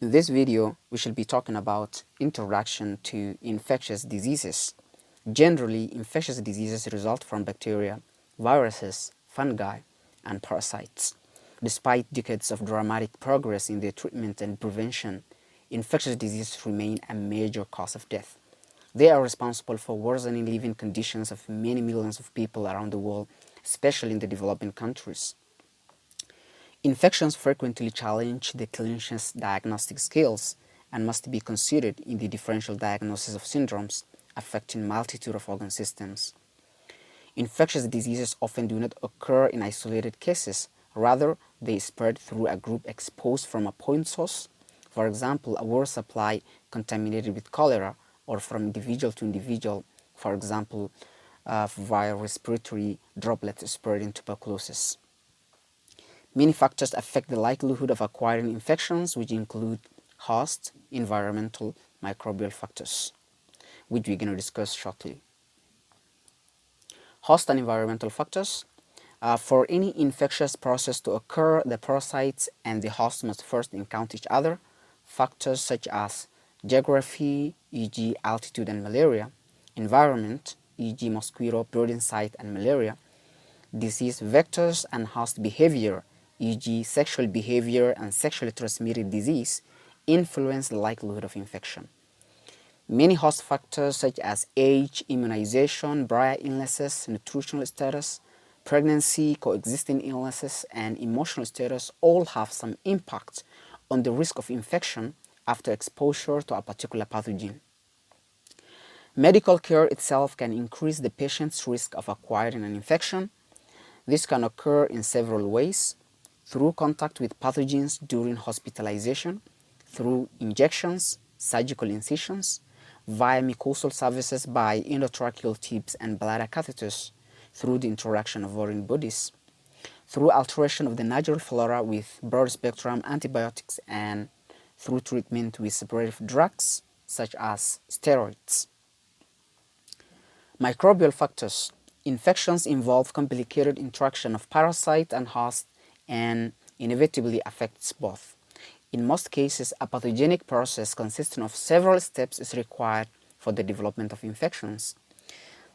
In this video, we shall be talking about introduction to infectious diseases. Generally, infectious diseases result from bacteria, viruses, fungi, and parasites. Despite decades of dramatic progress in their treatment and prevention, infectious diseases remain a major cause of death. They are responsible for worsening living conditions of many millions of people around the world, especially in the developing countries. Infections frequently challenge the clinician's diagnostic skills and must be considered in the differential diagnosis of syndromes affecting multitude of organ systems. Infectious diseases often do not occur in isolated cases. Rather, they spread through a group exposed from a point source, for example, a water supply contaminated with cholera, or from individual to individual, for example, via respiratory droplets spreading tuberculosis. Many factors affect the likelihood of acquiring infections, which include host, environmental, microbial factors, which we're going to discuss shortly. Host and environmental factors. For any infectious process to occur, the parasites and the host must first encounter each other. Factors such as geography, e.g. altitude and malaria, environment, e.g. mosquito, breeding site and malaria, disease vectors and host behavior, e.g. sexual behavior and sexually transmitted disease, influence the likelihood of infection. Many host factors such as age, immunization, prior illnesses, nutritional status, pregnancy, coexisting illnesses, and emotional status all have some impact on the risk of infection after exposure to a particular pathogen. Medical care itself can increase the patient's risk of acquiring an infection. This can occur in several ways: through contact with pathogens during hospitalization, through injections, surgical incisions, via mucosal services by endotracheal tubes and bladder catheters, through the interaction of foreign bodies, through alteration of the natural flora with broad-spectrum antibiotics, and through treatment with separative drugs such as steroids. Microbial factors. Infections involve complicated interaction of parasite and host and inevitably affects both. In most cases, a pathogenic process consisting of several steps is required for the development of infections.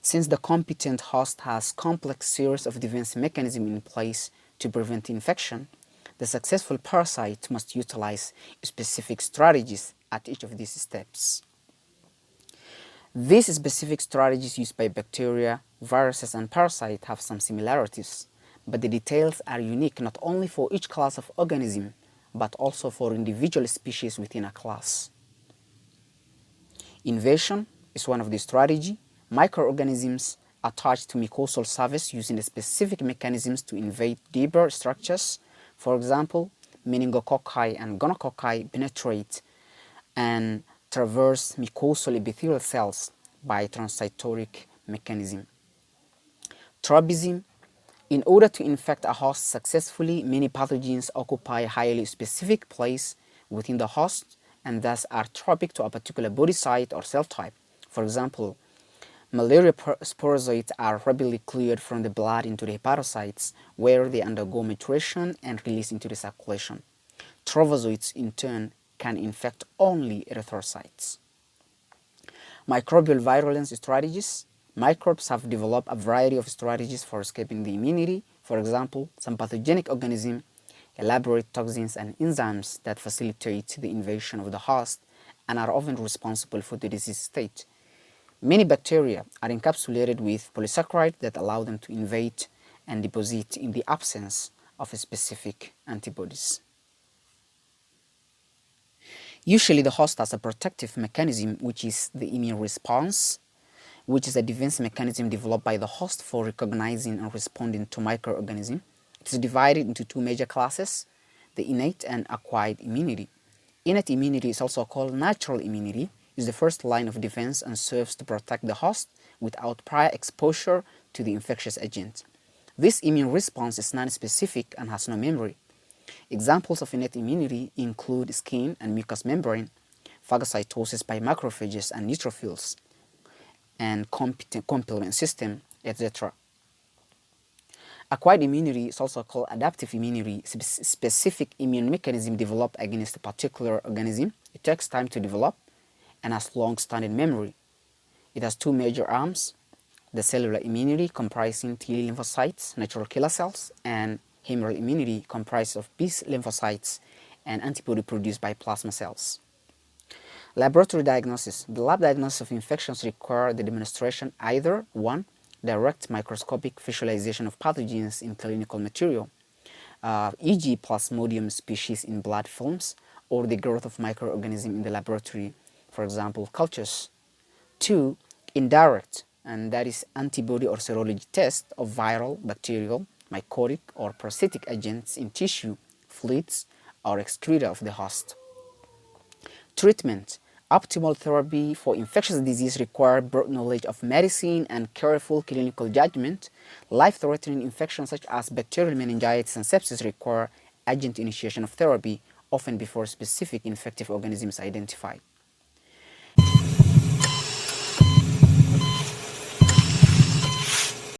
Since the competent host has complex series of defense mechanisms in place to prevent infection, the successful parasite must utilize specific strategies at each of these steps. These specific strategies used by bacteria, viruses, and parasites have some similarities, but the details are unique not only for each class of organism, but also for individual species within a class. Invasion is one of the strategies. Microorganisms attached to mucosal surface using specific mechanisms to invade deeper structures. For example, meningococci and gonococci penetrate and traverse mucosal epithelial cells by transitory mechanism. Tropism. In order to infect a host successfully, many pathogens occupy a highly specific place within the host and thus are tropic to a particular body site or cell type. For example, malaria sporozoites are rapidly cleared from the blood into the hepatocytes, where they undergo maturation and release into the circulation. Trovozoites, in turn, can infect only erythrocytes. Microbial virulence strategies. Microbes have developed a variety of strategies for escaping the immunity. For example, some pathogenic organisms elaborate toxins and enzymes that facilitate the invasion of the host and are often responsible for the disease state. Many bacteria are encapsulated with polysaccharides that allow them to invade and deposit in the absence of specific antibodies. Usually, the host has a protective mechanism, which is the immune response, which is a defense mechanism developed by the host for recognizing and responding to microorganisms. It is divided into two major classes: the innate and acquired immunity. Innate immunity is also called natural immunity, is the first line of defense and serves to protect the host without prior exposure to the infectious agent. This immune response is non-specific and has no memory. Examples of innate immunity include skin and mucous membrane, phagocytosis by macrophages and neutrophils, and complement system, etc. Acquired immunity is also called adaptive immunity, specific immune mechanism developed against a particular organism. It takes time to develop and has long-standing memory. It has two major arms: the cellular immunity comprising T lymphocytes, natural killer cells, and humoral immunity comprised of B lymphocytes and antibody produced by plasma cells. Laboratory diagnosis. The lab diagnosis of infections require the demonstration either 1. Direct microscopic visualization of pathogens in clinical material, e.g. Plasmodium species in blood films, or the growth of microorganisms in the laboratory, for example, cultures. 2. Indirect, and that is antibody or serology test of viral, bacterial, mycotic, or parasitic agents in tissue, fluids, or excreta of the host. Treatment. Optimal therapy for infectious disease requires broad knowledge of medicine and careful clinical judgment. Life-threatening infections such as bacterial meningitis and sepsis require urgent initiation of therapy, often before specific infective organisms are identified.